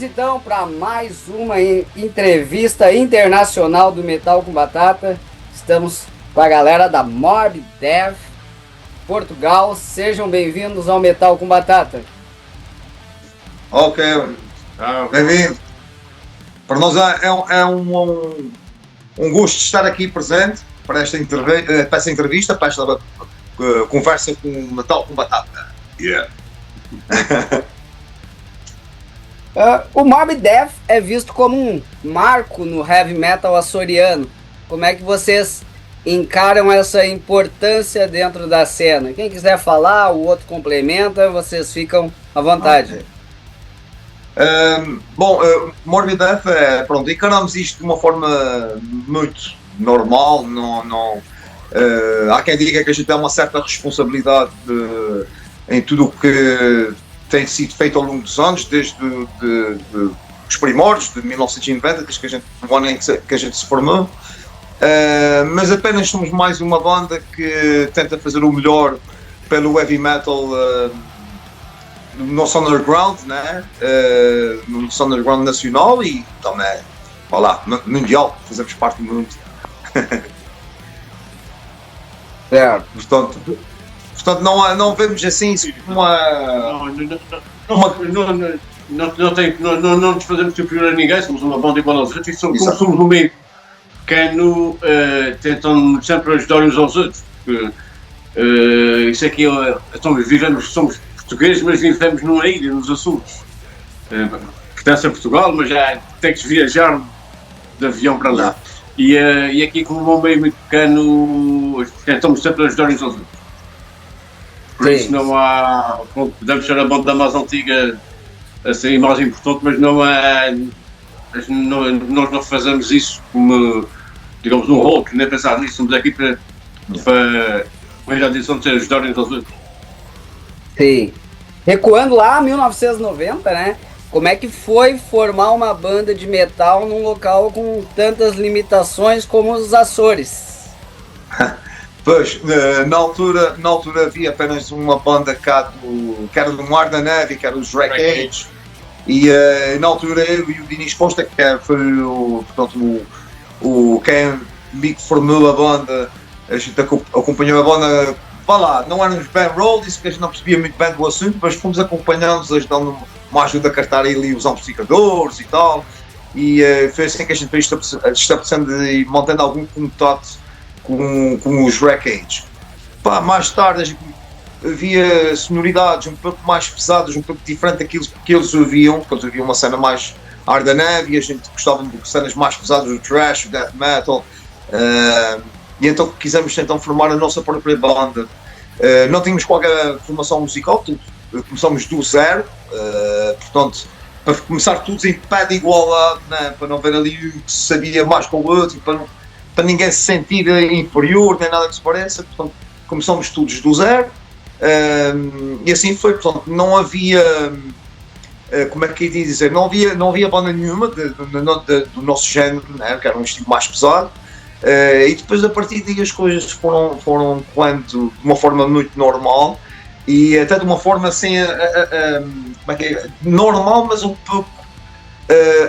então para mais uma entrevista internacional do Metal com Batata. Estamos com a galera da Morbid Death, Portugal. Sejam bem-vindos ao Metal com Batata. Ok, bem-vindo. Para nós é um gosto de estar aqui presente para esta entrevista, para esta conversa com o Metal com Batata. Yeah. O Morbid Death é visto como um marco no heavy metal açoriano. Como é que vocês encaram essa importância dentro da cena? Quem quiser falar, o outro complementa, vocês ficam à vontade. Morbid Death pronto, encaramos isto de uma forma muito normal. Há quem diga que a gente tem uma certa responsabilidade em tudo o que tem sido feito ao longo dos anos, desde os primórdios de 1990, desde que o ano em que a gente se formou, mas apenas somos mais uma banda que tenta fazer o melhor pelo heavy metal no nosso underground, né? No nosso underground nacional e também mundial, fazemos parte do mundo. Certo. Portanto, não vemos assim uma... Não nos fazemos superior a ninguém, somos uma banda igual aos outros e como somos um meio pequeno, tentam sempre ajudar uns aos outros. Isso aqui, somos portugueses, mas vivemos numa ilha, nos Açores. Pertence a Portugal, mas já tem que viajar de avião para lá. E aqui, como um meio muito pequeno, tentamos sempre ajudar uns aos outros. Por isso não há, podemos ser a banda mais antiga, assim, mais importante, mas nós não fazemos isso como, digamos, um rol, nem pensar nisso, somos aqui para a direção de ajudar uns aos outros. Sim. Recuando lá a 1990, né? Como é que foi formar uma banda de metal num local com tantas limitações como os Açores? Pois, na altura havia apenas uma banda cá que era do Mar da Neve, que era os Wreckage, e na altura eu e o Dinis Costa, que foi quem formou a banda, a gente acompanhou a banda, não éramos bem rollies, que a gente não percebia muito bem do assunto, mas fomos acompanhando-os, ajudando uma ajuda a cartar ali os amplificadores e tal, e foi assim que a gente foi estabelecendo e mantendo algum contato com os Wreckage. Mais tarde a gente havia sonoridades um pouco mais pesadas, um pouco diferente daquilo que eles ouviam, porque eles ouviam uma cena mais ar da neve e a gente gostava de cenas mais pesadas, do thrash, do death metal, e então quisemos formar a nossa própria banda. Não tínhamos qualquer formação musical, começamos do zero, portanto, para começar todos em pé de igualdade, né? Para não ver ali um que sabia mais com o outro, para ninguém se sentir inferior, nem nada que se pareça. Portanto, começamos todos do zero, e assim foi. Portanto, não havia, como é que eu ia dizer, não havia banda nenhuma do nosso género, né? Que era um estilo mais pesado, e depois a partir daí as coisas foram correndo de uma forma muito normal, e até de uma forma assim, como é que é? Normal, mas um pouco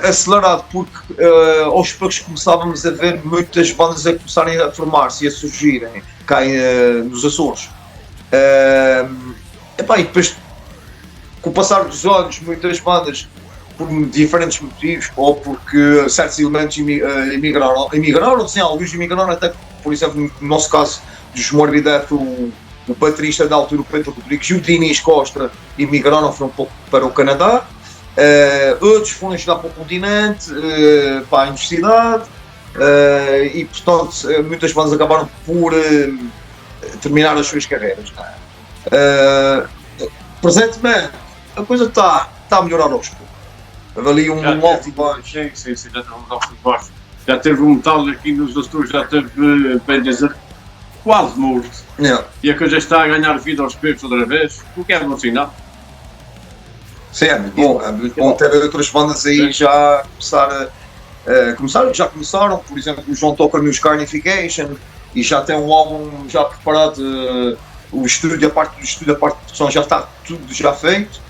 acelerado, porque aos poucos começávamos a ver muitas bandas a começarem a formar-se e a surgirem cá nos Açores. E depois, com o passar dos anos, muitas bandas, por diferentes motivos, ou porque certos elementos emigraram, sim, alguns emigraram, até por exemplo, no nosso caso, dos Morbid Death, o baterista da altura, o Pedro Rodrigues, e o Dinis Costa emigraram, foram um pouco para o Canadá. Outros foram estudar para o continente, para a universidade, e portanto muitas bandas acabaram por terminar as suas carreiras. Presentemente a coisa está a melhorar aos poucos. Houve ali um alto e baixo. Sim, já teve um alto e baixo. Já teve um metal aqui nos Açores, já teve, bem dizer, quase morto. E a coisa está a ganhar vida aos poucos outra vez, o que é bom sinal. Sim, é muito bom ter outras bandas aí já já começaram, por exemplo, o João toca nos Carnification e já tem um álbum já preparado, o estúdio, a parte de produção já está tudo já feito,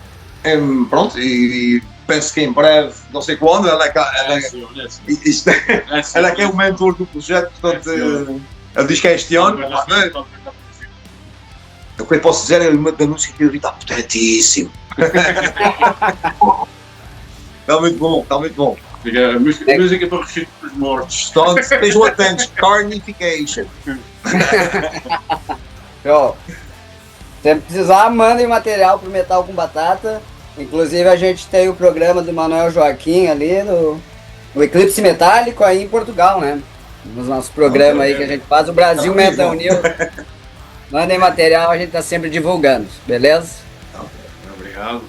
pronto, e penso que em breve, não sei quando, ela é que é o mentor do projeto, portanto, ele diz que é este ano. O que eu posso dizer é uma da música que ele está potentíssimo. Está muito bom, está muito bom. Música para ressuscitar os mortos. Portanto, estejam atentos, Carnification. Show. Se precisar, mandem material pro Metal com Batata. Inclusive a gente tem o programa do Manuel Joaquim ali no Eclipse Metálico aí em Portugal, né? Nos nossos programas aí que a gente faz, o Brasil Metal News. Mandem material, a gente tá sempre divulgando, beleza? Obrigado.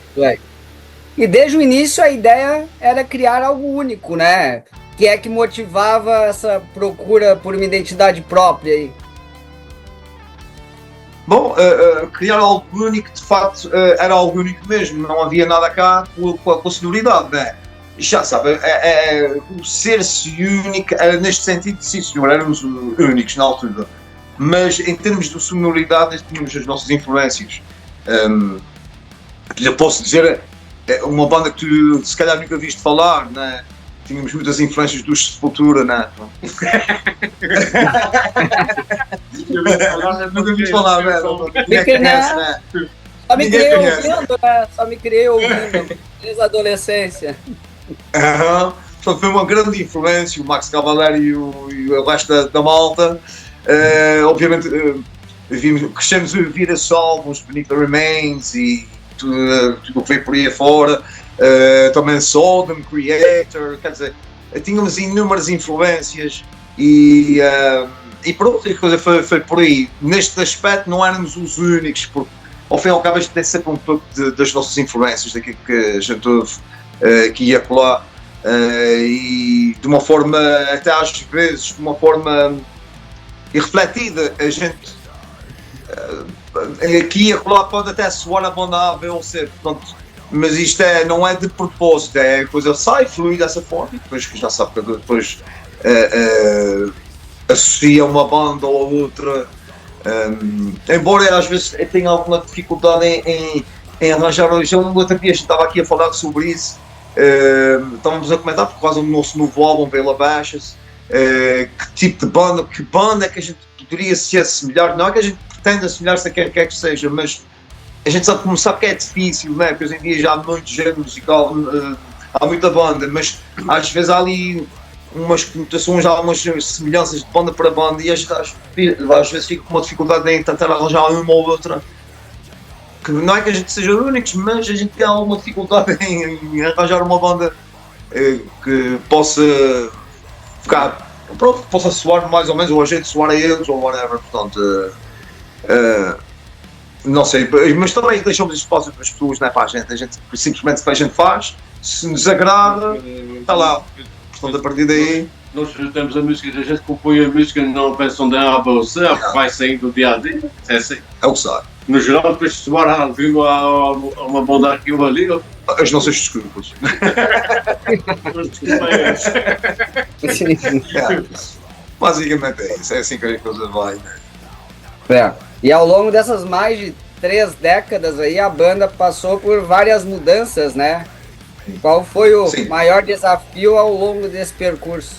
E desde o início a ideia era criar algo único, né? Que é que motivava essa procura por uma identidade própria aí. Bom, criar algo único, de facto, era algo único mesmo, não havia nada cá com a sonoridade, né? Já sabe, o ser-se único era neste sentido, sim senhor, éramos únicos na altura, mas em termos de sonoridade tínhamos as nossas influências. Já posso dizer, uma banda que tu se calhar nunca viste falar, né? Tínhamos muitas influências dos Sepultura, né? Nunca viste falar, né? Ninguém conhece, né? Só me criei ouvindo, né? Só me criei ouvindo, desde a adolescência. Portanto, foi uma grande influência, o Max Cavalera e o resto da malta. Obviamente, crescemos a ouvir esses álbuns, Beneath the Remains e tudo o que veio por aí afora. Também Sodom, Creator, quer dizer, tínhamos inúmeras influências e pronto, a coisa foi por aí. Neste aspecto não éramos os únicos, porque ao fim e ao cabo a gente tem sempre um pouco das nossas influências, daquilo que a gente ouve aqui e acolá, e de uma forma, até às vezes, de uma forma irrefletida, a gente aqui e acolá pode até soar a banda A, B ou C, portanto, mas isto não é de propósito, é a coisa sai, flui dessa forma e depois já sabe que depois associa uma banda ou outra, embora às vezes eu tenha alguma dificuldade em arranjar religião. No outro dia a gente estava aqui a falar sobre isso, estávamos a comentar por causa do nosso novo álbum Bela Baixas, que tipo de banda, que banda é que a gente poderia se assemelhar, não é que a gente pretenda assemelhar-se a quem quer que seja, mas a gente sabe que é difícil, né? Porque hoje em dia já há muito género musical, há muita banda, mas às vezes há ali umas conotações, há umas semelhanças de banda para banda e às vezes fico com uma dificuldade em tentar arranjar uma ou outra. Que não é que a gente seja únicos, mas a gente tem alguma dificuldade em arranjar uma banda que possa ficar, pronto, que possa soar mais ou menos, ou a gente soar a eles, ou whatever, portanto. Não sei, mas também deixamos espaço para as pessoas, não é para a gente simplesmente a gente faz, se nos agrada, está lá. Portanto, a partir daí. Nós temos a música, a gente compõe a música, não pensam de A ou C, vai saindo do dia a dia, é assim. É o que sabe. No geral, depois de soar ao vivo a uma banda aqui ou ali. As nossas desculpas. Basicamente é isso, é assim que a coisa vai, né? E ao longo dessas mais de 3 décadas aí, a banda passou por várias mudanças, né? Qual foi o maior desafio ao longo desse percurso?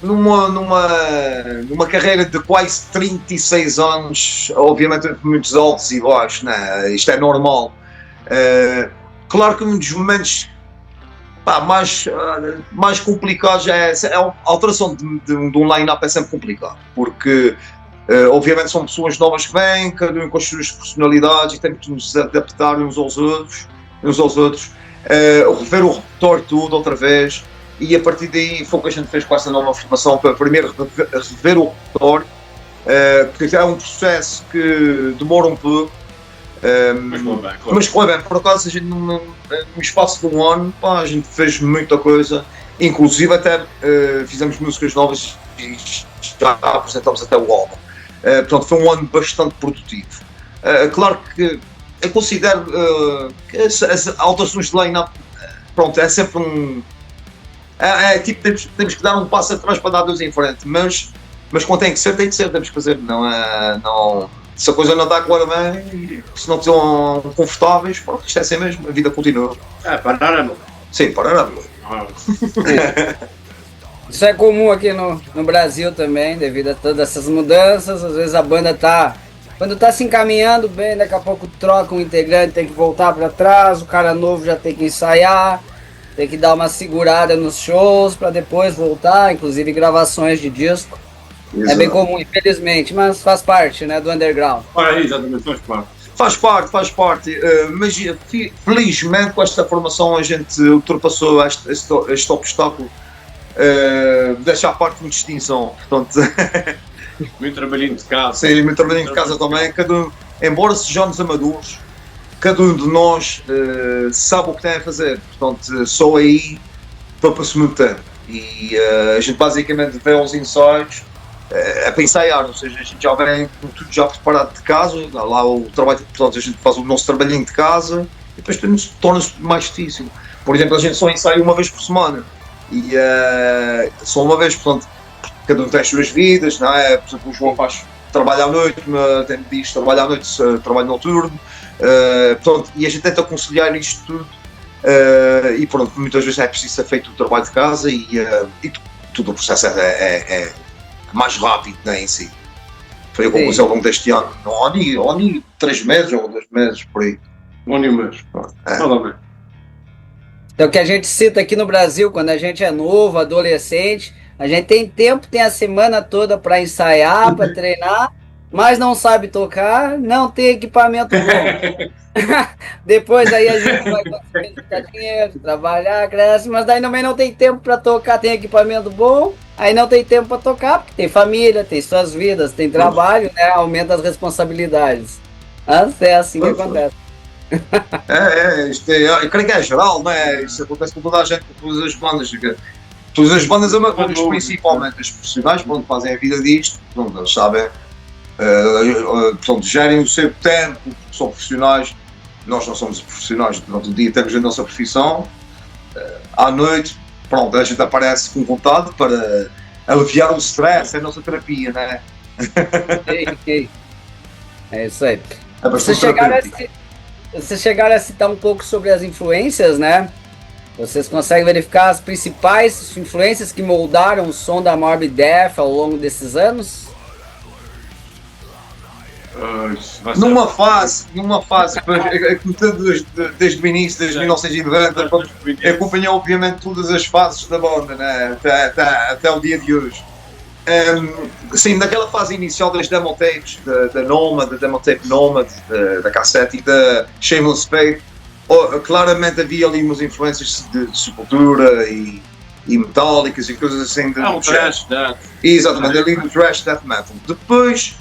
Numa carreira de quase 36 anos, obviamente muitos altos e baixos, né? Isto é normal. Claro que um dos momentos mais complicados é a alteração de um line-up, é sempre complicado, porque obviamente são pessoas novas que vêm, cada um com as suas personalidades e temos que nos adaptar uns aos outros, rever o repertório tudo outra vez, e a partir daí foi o que a gente fez com essa nova formação, para primeiro rever o repertório, porque é um processo que demora um pouco, mas foi bem, por acaso a gente no espaço de um ano a gente fez muita coisa, inclusive até fizemos músicas novas e já apresentamos até o álbum. Portanto, foi um ano bastante produtivo. Claro que eu considero que as alterações de line-up, pronto, é sempre tipo, temos que dar um passo atrás para dar 2 em frente, mas quando tem que ser, temos que fazer, não se a coisa não está a correr bem, se não estão confortáveis, pronto, isto é assim mesmo, a vida continua. Parar é bom. Sim, parar é bom. Isso é comum aqui no Brasil também, devido a todas essas mudanças. Às vezes a banda tá, quando tá se encaminhando bem, daqui a pouco troca um integrante, tem que voltar para trás, o cara novo já tem que ensaiar, tem que dar uma segurada nos shows para depois voltar, inclusive gravações de disco. Exato. É bem comum, infelizmente, mas faz parte, né, do underground. Exatamente, faz parte. Faz parte, mas felizmente com esta formação a gente ultrapassou este obstáculo, deixar parte de distinção, portanto. Muito trabalhinho de casa. Sim, muito trabalhinho de casa também, embora sejamos amadores, cada um de nós sabe o que tem a fazer, portanto só aí para-se muito tempo. E a gente basicamente vê os ensaios a para ensaiar, ou seja, a gente já vem com tudo já preparado de casa, lá o trabalho, portanto a gente faz o nosso trabalhinho de casa e depois torna-se mais difícil. Por exemplo, a gente só ensaia uma vez por semana e só uma vez, portanto cada um tem as suas vidas, não é? Por exemplo, o João faz trabalho à noite, tem dias de trabalho à noite, trabalho noturno, portanto, e a gente tenta conciliar isto tudo e pronto, muitas vezes é preciso ser feito o trabalho de casa e tudo o processo é mais rápido, né, em si. Foi a conclusão ao longo deste ano, não há nem 3 meses ou 2 meses por aí. Um ano e um mês. Nada bem. Então o que a gente cita aqui no Brasil, quando a gente é novo, adolescente, a gente tem tempo, tem a semana toda para ensaiar, para treinar, mas não sabe tocar, não tem equipamento bom. Depois aí a gente vai conseguir ficar dinheiro, trabalhar, cresce, mas daí também não tem tempo para tocar, tem equipamento bom, aí não tem tempo para tocar, porque tem família, tem suas vidas, tem trabalho, né? Aumenta as responsabilidades. Mas é assim que acontece. Eu creio que é geral, não é? Isso acontece com toda a gente, com todas as bandas. Todas as bandas amadores, principalmente as profissionais, quando fazem a vida disto, pronto, eles sabem, portanto, gerem o seu tempo, são profissionais. Nós não somos profissionais, durante o dia temos a nossa profissão, à noite, pronto, a gente aparece com vontade para aliviar o stress, é a nossa terapia, não é? Ok. É isso aí. É Vocês chegaram a citar um pouco sobre as influências, né? Vocês conseguem verificar as principais influências que moldaram o som da Morbid Death ao longo desses anos? Numa fase, desde o início, desde 1990, acompanhei obviamente todas as fases da banda, né? até o dia de hoje. Sim, naquela fase inicial das demo tapes, da Nomad, da demo tape Nomad, da cassete e da Shameless Faith, claramente havia ali umas influências de Sepultura e metálicas e coisas assim. Thrash Death. Exatamente, ali no Thrash Death Metal. Depois,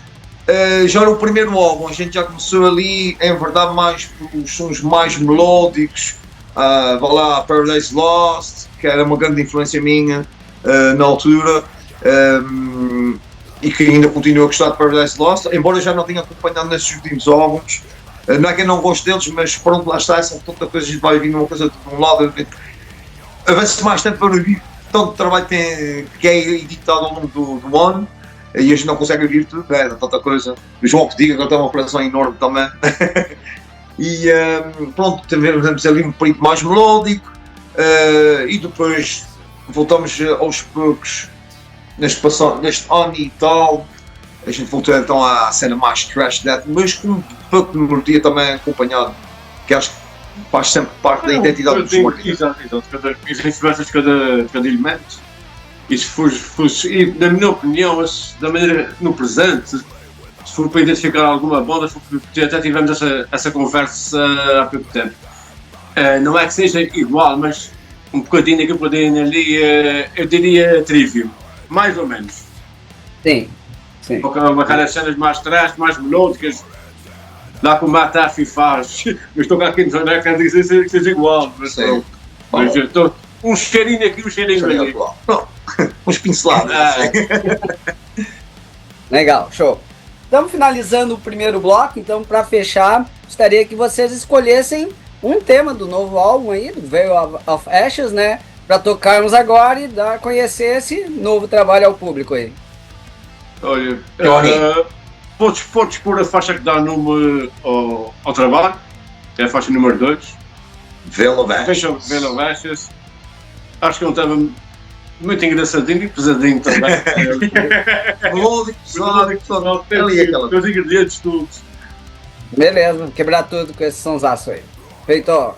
já no primeiro álbum, a gente já começou ali a enverdar mais os sons mais melódicos, vá lá, Paradise Lost, que era uma grande influência minha na altura, e que ainda continuo a gostar de Paradise Lost, embora eu já não tenha acompanhado nesses últimos álbuns. Não é que eu não gosto deles, mas pronto, lá está, essa tanta coisa, a gente vai vindo uma coisa de um lado, avança mais tempo para ouvir tanto trabalho que é editado ao longo do ano, e a gente não consegue ouvir tudo, tanta coisa. O João que diga que ele tem uma operação enorme também. E pronto, temos ali um período mais melódico, e depois voltamos aos poucos, neste ano e tal, a gente voltou então à cena mais thrash death, mas com um pouco de melodia também acompanhado, que acho que faz sempre parte da identidade dos Morbid. Exato, as influências de cada elemento. E na minha opinião, da maneira no presente, se for para identificar alguma banda, até tivemos essa conversa há pouco tempo. Não é que seja igual, mas um bocadinho aqui, um bocadinho ali, eu diria Trivium, mais ou menos. Sim. Aquelas cenas mais trash, mais melódicas, lá com o Matafi faz, mas estou cá aqui não quer dizer que seja igual, mas estou um cheirinho aqui, um cheirinho ali. Uns pincelados. Legal, show. Estamos finalizando o primeiro bloco, então para fechar, gostaria que vocês escolhessem um tema do novo álbum aí, do Veil of Ashes, né? Para tocarmos agora e dar a conhecer esse novo trabalho ao público aí. Olha, podes pôr a faixa que dá nome ao trabalho, que é a faixa número 2. Velo Vestas. Velo Vestas. Acho que é um tema muito engraçadinho e pesadinho também. Melódico, pesado, ali aquela. Os ingredientes todos. Beleza, quebrar tudo com esse sonsaço aí. Feito.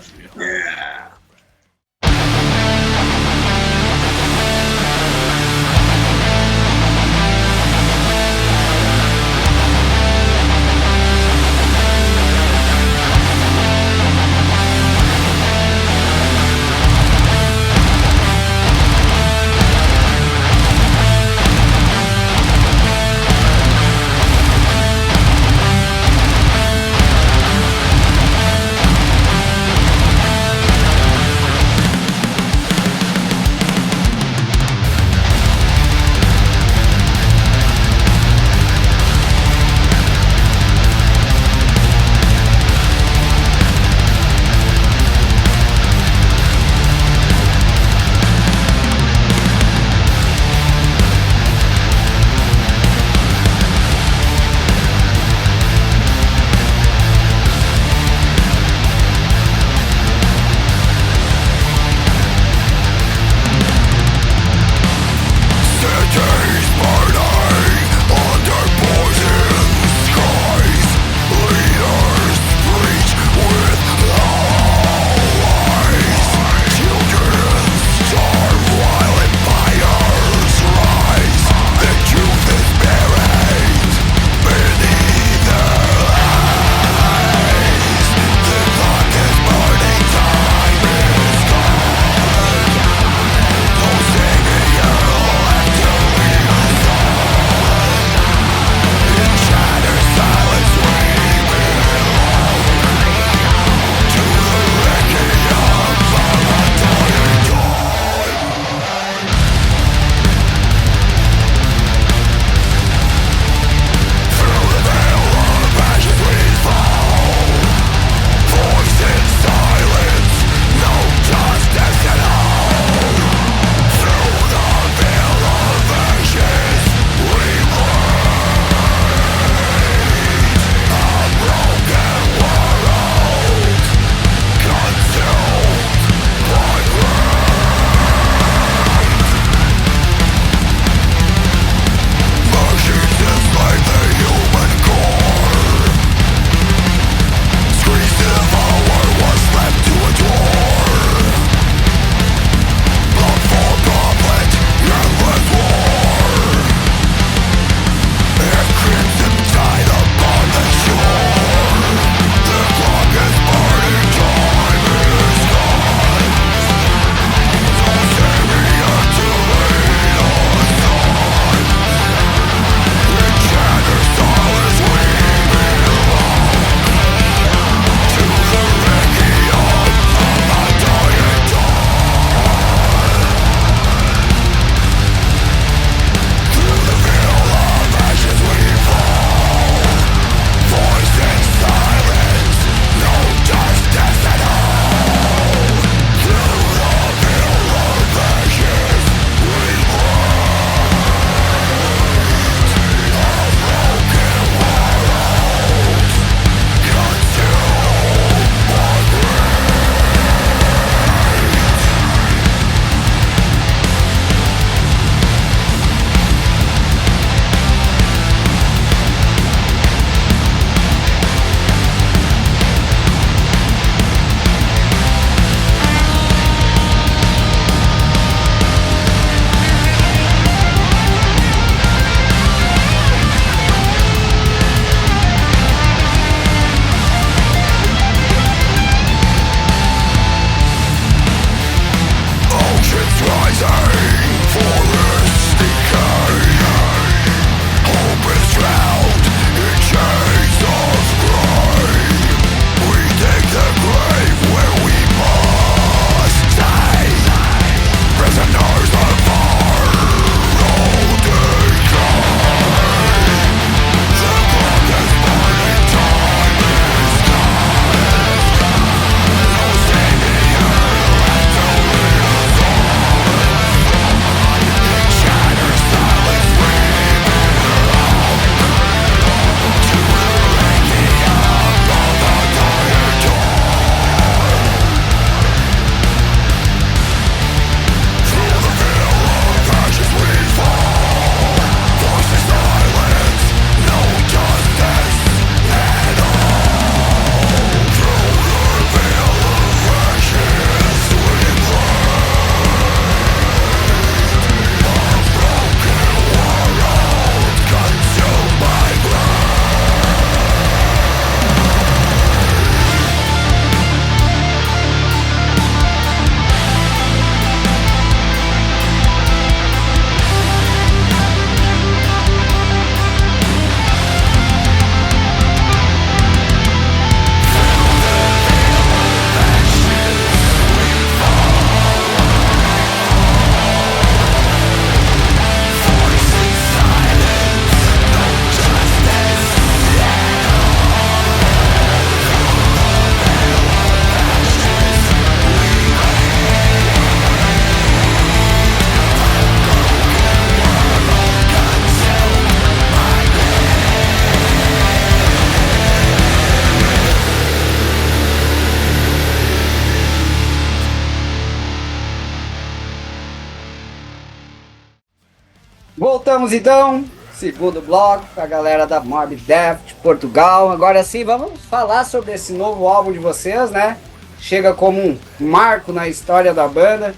Voltamos então, segundo bloco, com a galera da Morbid Death de Portugal. Agora sim, vamos falar sobre esse novo álbum de vocês, né? Chega como um marco na história da banda.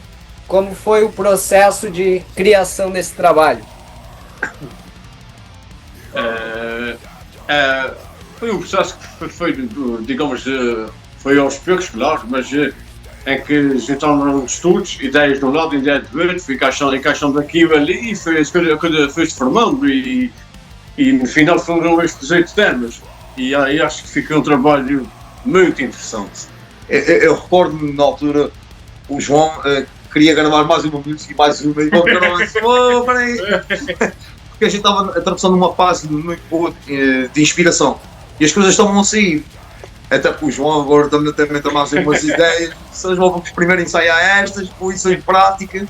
Como foi o processo de criação desse trabalho? Foi um processo que foi, digamos, foi aos poucos, claro, mas em que juntamos estudos, ideias de um lado, ideias do outro, fui encaixando aqui e ali, e foi a coisa foi-se formando, e no final foram estes 8 temas, e aí acho que ficou um trabalho muito interessante. Eu recordo-me na altura, o João queria gravar mais uma música e mais uma, e o João disse, peraí, porque a gente estava atravessando uma fase muito boa de inspiração, e as coisas estavam a sair. Até porque o João agora também tem mais umas ideias, vocês vamos primeiro ensaiar estas, depois isso em prática,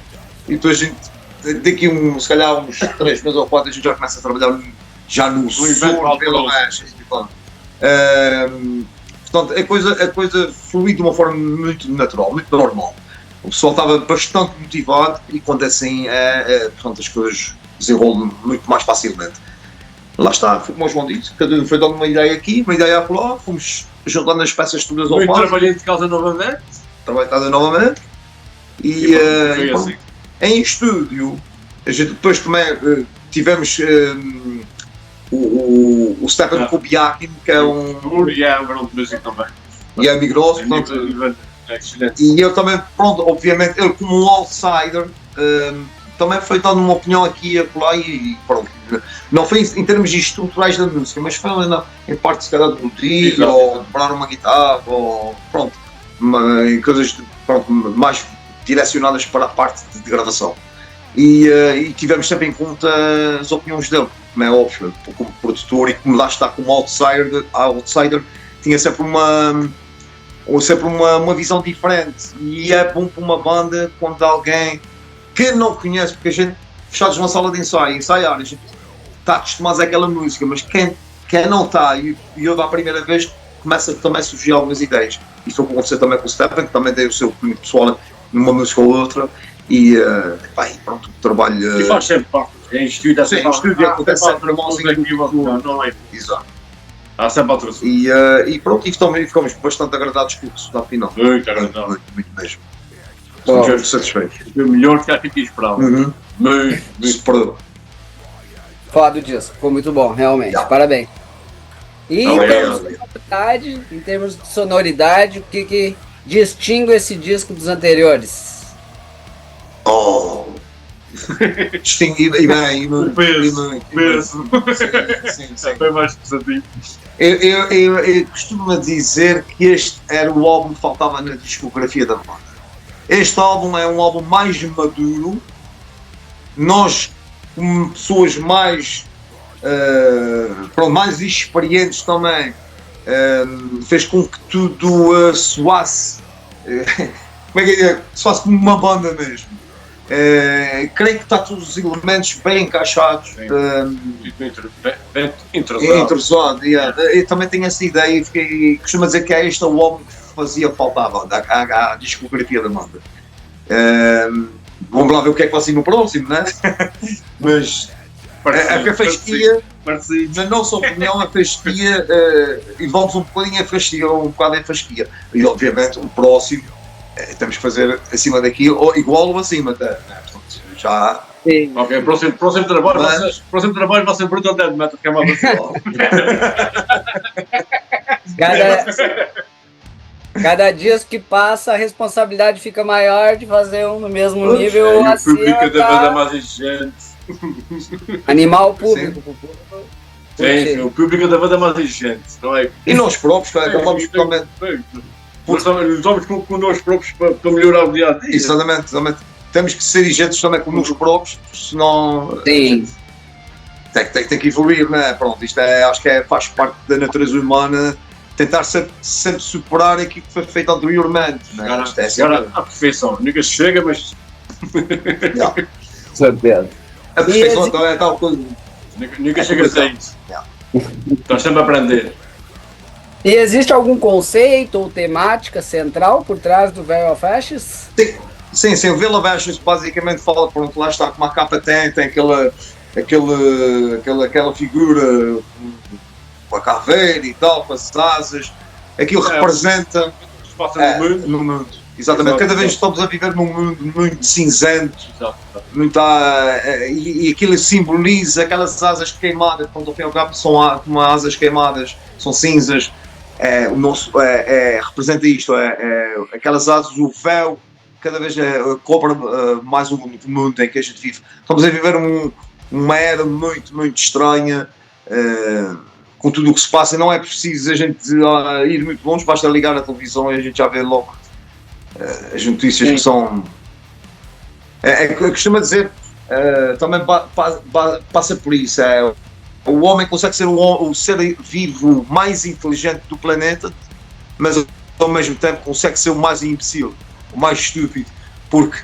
e depois a gente, daqui se calhar uns 3 meses ou 4, a gente já começa a trabalhar já no som, pela mecha. Portanto, a coisa flui de uma forma muito natural, muito normal. O pessoal estava bastante motivado e quando é assim, portanto, as coisas desenrolam muito mais facilmente. Lá está, como o João disse, cada um foi dando uma ideia aqui, uma ideia acolá, fomos juntando as peças todas ao passo. Trabalhei de casa novamente. Trabalhei de casa novamente. E assim. em estúdio, a gente depois também tivemos o Stefan Kubiakin, que é um... E é um grande músico também. E é migroso, portanto... E eu também, pronto, obviamente, ele como um outsider, também foi dando uma opinião aqui e acolá e pronto. Não foi em termos estruturais da música, mas foi em parte se calhar de melodia, ou de parar uma guitarra, ou pronto, em coisas pronto, mais direcionadas para a parte de gravação. E tivemos sempre em conta as opiniões dele, como é óbvio, como produtor e como lá está como outsider tinha sempre uma visão diferente e é bom para uma banda quando alguém que não conhece, porque a gente fechados numa sala de ensaio, ensaiar, a gente está acostumado àquela música, mas quem não está e ouve a primeira vez começa também a surgir algumas ideias. Isso aconteceu também com o Stefan, que também tem o seu cunho pessoal numa música ou outra e pronto, o trabalho... E faz sempre parte, em estúdio acontece sempre a música. Não é? Exato. Há sempre outras. E pronto, e também ficamos bastante agradados com o resultado final. Muito agradável. Muito mesmo. Estamos satisfeitos. Foi o melhor que a gente esperava. Muito superador. Foda o disco, ficou muito bom, realmente. Parabéns. E em termos de sonoridade, o que distingue esse disco dos anteriores? Distinguido e bem. O peso. Sim. Foi mais pesadinho. Eu costumo dizer que este era o álbum que faltava na discografia da banda. Este álbum é um álbum mais maduro. Nós, como pessoas mais mais experientes também, fez com que tudo soasse soasse como uma banda mesmo. Creio que está todos os elementos bem encaixados, bem interessado. Eu também tenho essa ideia e costumo dizer que este é o álbum que fazia falta à discografia da banda. Vamos lá ver o que é que vai ser no próximo, né? Mas a fasquia, na nossa opinião, a fasquia envolve um bocadinho a fasquia. E obviamente o próximo temos que fazer acima daquilo, ou igual ou acima até. Né? Portanto, já. Sim. Ok, próximo trabalho vai ser Brutal Dead Metal, que é uma versão. Cada dia que passa, a responsabilidade fica maior de fazer um no mesmo nível. O público cada vez é mais exigente. Animar o público. Sim, o público cada vez é mais exigente, não é? E nós próprios, acabamos também. Nós estamos com nós próprios para melhorar o dia a dia. Exatamente. Temos que ser exigentes também com nós próprios, senão. Sim. Tem que evoluir, não é? Pronto, isto acho que faz parte da natureza humana. Tentar sempre superar aquilo que foi feito anteriormente. Agora a perfeição, nunca chega, mas. Certeza. A perfeição então é tal coisa. Nunca chega a ser isso. Estás sempre a aprender. E existe algum conceito ou temática central por trás do Veil of Ashes? Sim, o Veil of Ashes basicamente fala, pronto, lá está, como a capa tem aquela aquela figura com a caveira e tal, com as asas, aquilo representa Espaço no mundo. no mundo. Exatamente, cada vez estamos a viver num mundo muito cinzento, muito, e aquilo simboliza aquelas asas queimadas, quando ao fim e ao cabo são como asas queimadas, são cinzas, representa isto, aquelas asas, o véu, cada vez cobre mais o mundo em que a gente vive. Estamos a viver uma era muito, muito estranha, com tudo o que se passa, não é preciso a gente ir muito longe, basta ligar a televisão e a gente já vê logo as notícias que são. Eu costumo dizer, também passa por isso. O homem consegue ser o ser vivo mais inteligente do planeta, mas ao mesmo tempo consegue ser o mais imbecil, o mais estúpido, porque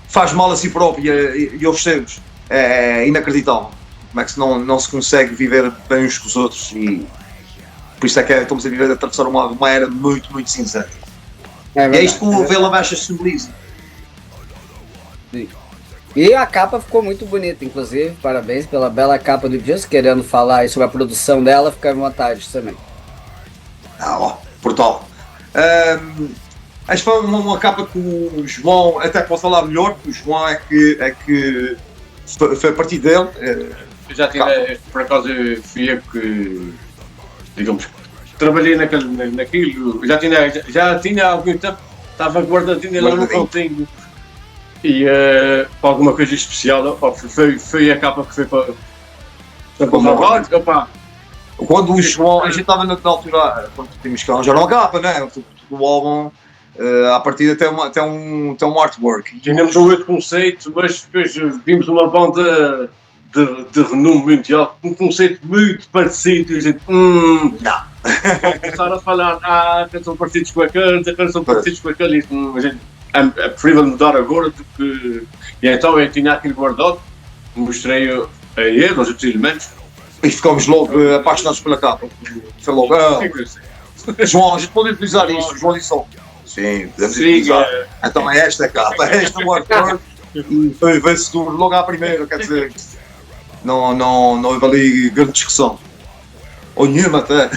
faz mal a si próprio e aos seus. É inacreditável como é que não se consegue viver bem uns com os outros, e por isso é que estamos a viver, a atravessar uma era muito, muito cinzenta. E é isto que o Vela Baixa simboliza. Sim. E a capa ficou muito bonita, inclusive. Parabéns pela bela capa do Just. Querendo falar aí sobre a produção dela, fica à vontade também. Brutal. Acho que foi uma capa que o João, até posso falar melhor, porque o João é que foi a partir dele. Eu já tinha, por acaso, fui eu que, digamos, trabalhei naquilo, já tinha há algum tempo, estava guardadinho lá no cantinho, e para alguma coisa especial, foi a capa que foi para o rádio, quando o João, a gente estava na altura, quando tínhamos que arranjar uma capa, né? Do álbum, à partida tem um artwork. Tínhamos um outro conceito, mas depois vimos uma banda de renome mundial, um conceito muito parecido, e a gente, não. Começaram a falar, que são parecidos com aqueles, que são parecidos com aqueles, a gente é preferível mudar agora do que. E então eu tinha aquilo guardado, mostrei a ele, aos outros elementos. E ficamos logo apaixonados pela capa. Foi logo, João, a gente pode utilizar isto, João disse só. Sim, podemos utilizar. Então é esta capa, é esta o artwork, e foi-se tudo logo à primeira, quer dizer, não houve ali grande discussão. Ou nenhuma até.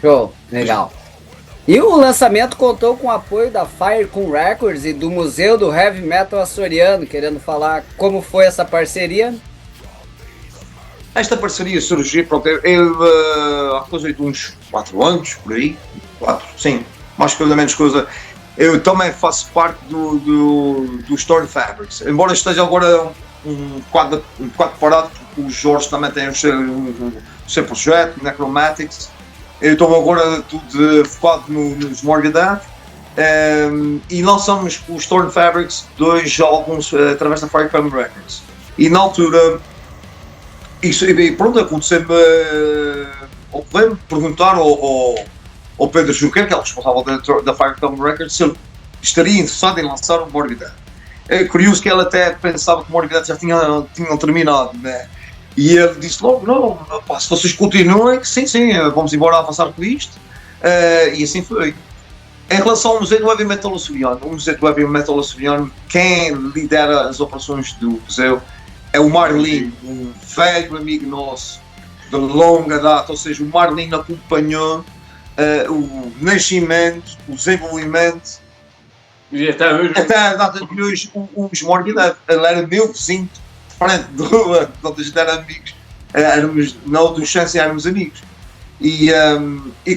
Show, legal. E o lançamento contou com o apoio da Firecon Records e do Museu do Heavy Metal Açoriano, querendo falar como foi essa parceria. Esta parceria surgiu, pronto, há coisa de uns 4 anos, por aí, 4, sim, mais coisa, menos coisa. Eu também faço parte do Storm Fabrics, embora esteja agora um quadro parado, porque o Jorge também tem o seu projeto, Necromatics. Eu estou agora tudo focado nos Morgadad, e lançamos com o Storm Fabrics 2 álbuns através da Firecon Records. E na altura, aconteceu-me perguntar ao Pedro Junqueira, que é o responsável da Firecon Records, se ele estaria interessado em lançar o Morgadad. É curioso que ele até pensava que o Morgadad já tinham terminado, né? E ele disse logo, não, se vocês continuem, sim, vamos embora avançar com isto. E assim foi. Em relação ao Museu do Heavy Metal Açoriano, o Museu do Heavy Metal Açoriano, quem lidera as operações do museu é o Marlin, um velho amigo nosso de longa data, ou seja, o Marlin acompanhou o nascimento, o desenvolvimento, e até a data de hoje, os Morgadad. Ele era meu vizinho, frente de rua, onde a gente era amigos, na adolescência éramos amigos. E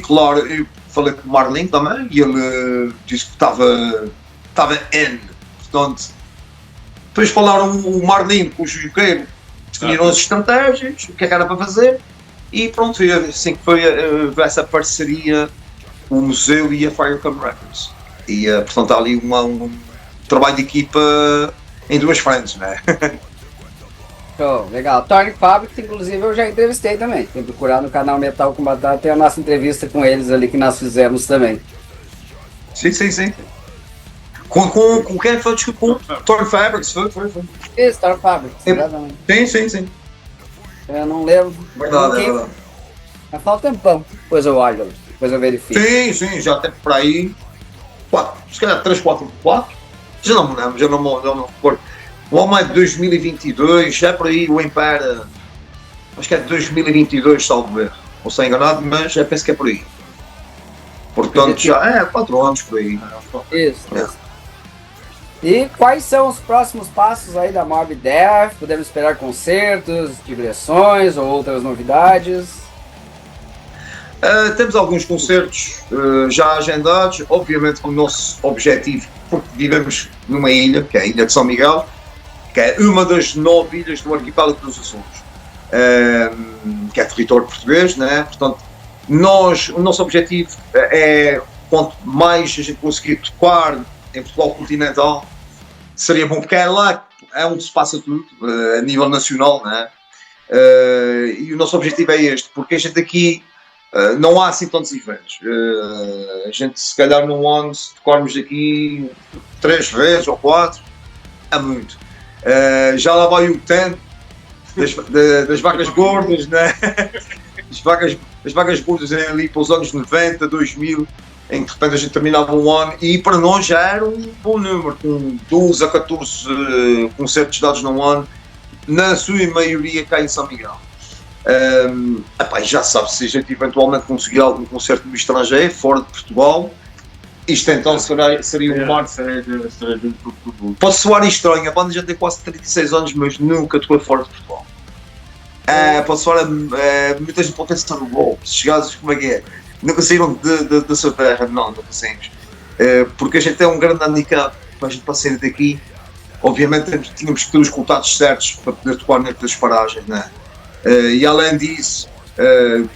claro, eu falei com o Marlin também, e ele disse que estava in. Portanto, depois falaram o Marlin com o Juqueiro, definiram as estratégias, o que era para fazer, e pronto, foi assim que foi essa parceria, o museu e a Firecon Records. E portanto há ali um trabalho de equipa em duas frentes, não é? Show, legal. Torn Fabrics, inclusive, eu já entrevistei também. Tem que procurar no canal Metal com Batata, tem a nossa entrevista com eles ali que nós fizemos também. Sim. Com quem foi? Desculpa, com Torn Fabrics, foi. Isso, Torn Fabrics, exatamente. Sim. Eu não lembro. Verdade. Mas falta um tempão, depois eu olho, depois eu verifico. Sim, já tem por aí 4, se calhar 3, 4, já não me recordo. O All Might 2022, é por aí o Empire, acho que é de 2022, salvo ver. Não sei enganado, mas penso que é por aí. Portanto, já é 4 anos por aí. Isso. E quais são os próximos passos aí da Mob Death? Podemos esperar concertos, digressões ou outras novidades? Temos alguns concertos já agendados, obviamente com o nosso objetivo, porque vivemos numa ilha, que é a Ilha de São Miguel, que é uma das 9 ilhas do arquipélago dos Açores, que é território português, né? Portanto, o nosso objetivo é, quanto mais a gente conseguir tocar em Portugal continental, seria bom, porque é lá onde se passa tudo, a nível nacional, né? E o nosso objetivo é este, porque a gente aqui não há assim tantos eventos. A gente, se calhar, num ano, se tocarmos aqui 3 vezes ou 4, é muito. Já lá vai o tempo das vacas gordas, né? As vacas gordas ali para os anos 90, 2000, em que de repente a gente terminava um ano e para nós já era um bom número, com 12 a 14 concertos dados num ano, na sua maioria cá em São Miguel. Já sabe, se a gente eventualmente conseguir algum concerto no estrangeiro, fora de Portugal, isto então seria um marco. Pode soar estranho, a banda já tem quase 36 anos, mas nunca tocou fora de Portugal. Pode soar, muita gente pode pensar, se chegares, como é que é? Nunca saíram da sua terra, não, nunca saímos. Porque a gente tem um grande handicap para a gente sair daqui. Obviamente tínhamos que ter os contatos certos para poder tocar dentro das paragens, né? E além disso,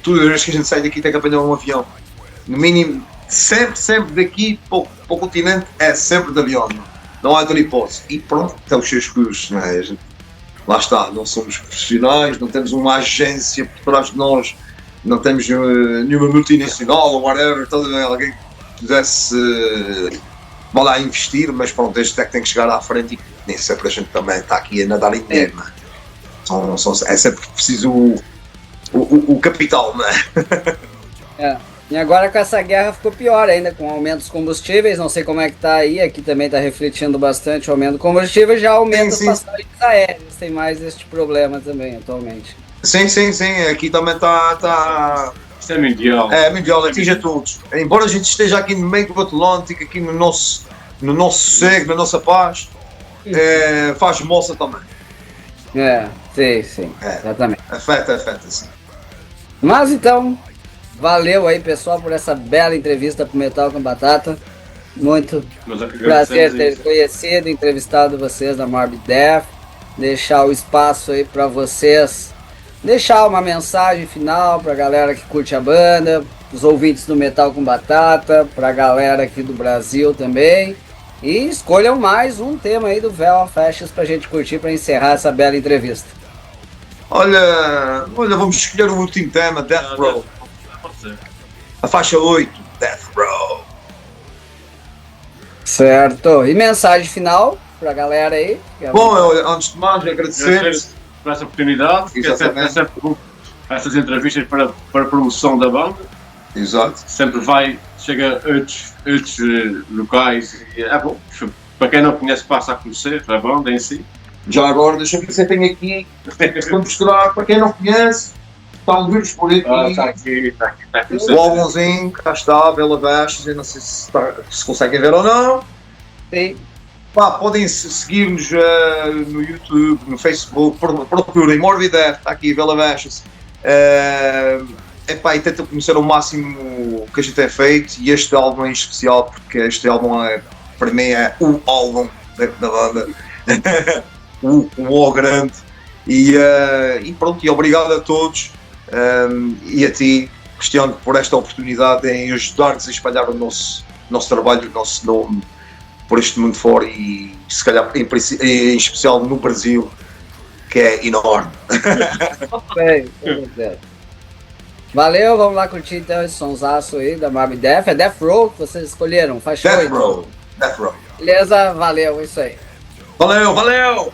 todas as vezes que a gente sai daqui tem que apanhar um avião. No mínimo, sempre daqui para o continente é sempre de avião. Não há outra hipótese. E pronto, tem os seus custos, né? Lá está, não somos profissionais, não temos uma agência por trás de nós, não temos nenhuma multinacional ou whatever, alguém que pudesse vá lá investir, mas pronto, este é que tem que chegar à frente e nem sempre a gente também está aqui a nadar em dinheiro, né? É sempre preciso o capital, não é? E agora com essa guerra ficou pior ainda, com o aumento dos combustíveis, não sei como é que tá aí, aqui também está refletindo bastante o aumento do combustível, já aumenta as passagens aéreas, tem mais este problema também atualmente. Sim, aqui também está... Isto é mundial. É mundial, atinge a todos. Embora a gente esteja aqui no meio do Atlântico, aqui no nosso sossego, na nossa paz, faz moça também. Sim, exatamente. Afeta, sim. Mas então, valeu aí pessoal por essa bela entrevista pro Metal com Batata. Muito prazer ter conhecido, entrevistado vocês da Morbid Death. Deixar o espaço aí para vocês, deixar uma mensagem final pra galera que curte a banda, os ouvintes do Metal com Batata, pra galera aqui do Brasil também. E escolham mais um tema aí do Veil of Ashes pra gente curtir, pra encerrar essa bela entrevista. Olha, vamos escolher o último tema, Death Row. A faixa 8, Death Row. Certo. E mensagem final pra galera aí? Bom, antes de mais, agradecer por essa oportunidade, que é sempre bom essas entrevistas para a promoção da banda. Exato. Sempre chega a outros locais e é bom. Para quem não conhece, passa a conhecer a banda em si. Já agora, deixa-me dizer, tenho aqui, vamos mostrar, para quem não conhece, está um vírus por aqui. Está aqui. O álbumzinho, cá está, Veil of Ashes, eu não sei se conseguem ver ou não. Sim. Podem seguir-nos no YouTube, no Facebook, procurem Morbid Death, está aqui, Veil of Ashes. E tenta conhecer o máximo que a gente tem feito, e este álbum em especial, porque este álbum para mim é o álbum da banda. o grande. E pronto, e obrigado a todos, e a ti, Cristiano, por esta oportunidade em ajudar-nos a espalhar o nosso trabalho, o nosso nome por este mundo fora, e se calhar em especial no Brasil, que é enorme. Valeu, vamos lá curtir então esse sonsaço aí da Morbid Death. É Death Row que vocês escolheram? Faixa Death Row. Beleza, valeu, isso aí. Valeu!